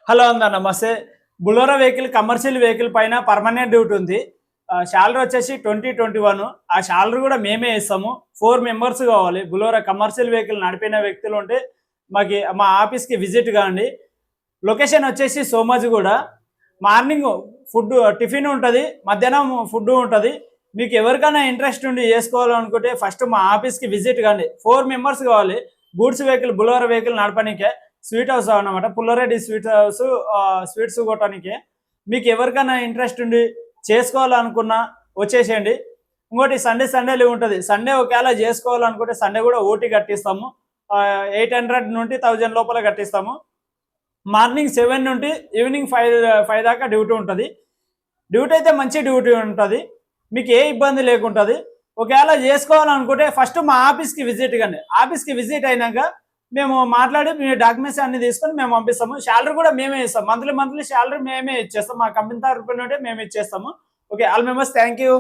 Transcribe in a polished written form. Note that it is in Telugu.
హలో అందరు నమస్తే. బులోరా వెహికల్ కమర్షియల్ వెహికల్ పైన పర్మనెంట్ డ్యూటీ ఉంది. శాలరీ వచ్చేసి 2021. ఆ శాలరీ కూడా మేమే ఇస్తాము. 4 మెంబర్స్ కావాలి. బులోరా కమర్షియల్ వెహికల్ నడిపిన వ్యక్తులు ఉంటే మా ఆఫీస్‌కి విజిట్ కాండి. లొకేషన్ వచ్చేసి సోమాజిగూడ. మార్నింగ్ ఫుడ్ టిఫిన్ ఉంటది. మధ్యాహ్నం ఫుడ్ ఉంటది. మీకు ఎవరికైనా ఇంట్రెస్ట్ ఉండి చేసుకోవాలనుకుంటే ఫస్ట్ మా ఆఫీస్‌కి విజిట్ కాండి. 4 మెంబర్స్ కావాలి. గూడ్స్ వెహికల్ బులోరా వెహికల్ నడపనీకే. స్వీట్ హౌస్ అన్నమాట. పుల్లారెడ్డి స్వీట్ హౌస్ స్వీట్స్ కొట్టడానికి. మీకు ఎవరికైనా ఇంట్రెస్ట్ ఉండి చేసుకోవాలనుకున్నా వచ్చేసేయండి. ఇంకోటి సండే లీవ్ ఉంటది. సండే ఒకవేళ చేసుకోవాలనుకుంటే సండే కూడా ఓటీ కట్టిస్తాము. 800 నుండి 1000 లోపల కట్టిస్తాము. మార్నింగ్ 7 నుండి ఈవినింగ్ 5 దాకా డ్యూటీ ఉంటది. డ్యూటీ అయితే మంచి డ్యూటీ ఉంటది. మీకు ఏ ఇబ్బంది లేకుంటది. ఒకవేళ చేసుకోవాలనుకుంటే ఫస్ట్ మా ఆఫీస్‌కి విజిట్ కండి. ఆఫీస్‌కి విజిట్ అయినాక మేము మాట్లాడి మీ డాక్యుమెంట్స్ అన్ని తీసుకొని మేము పంపిస్తాము. శాలరీ కూడా మేమే ఇస్తాం. మంత్లీ శాలరీ మేమే ఇచ్చేస్తాం. మా కంపెనీ తరపున నుండి మేము ఇచ్చేస్తాము. Okay. All members thank you.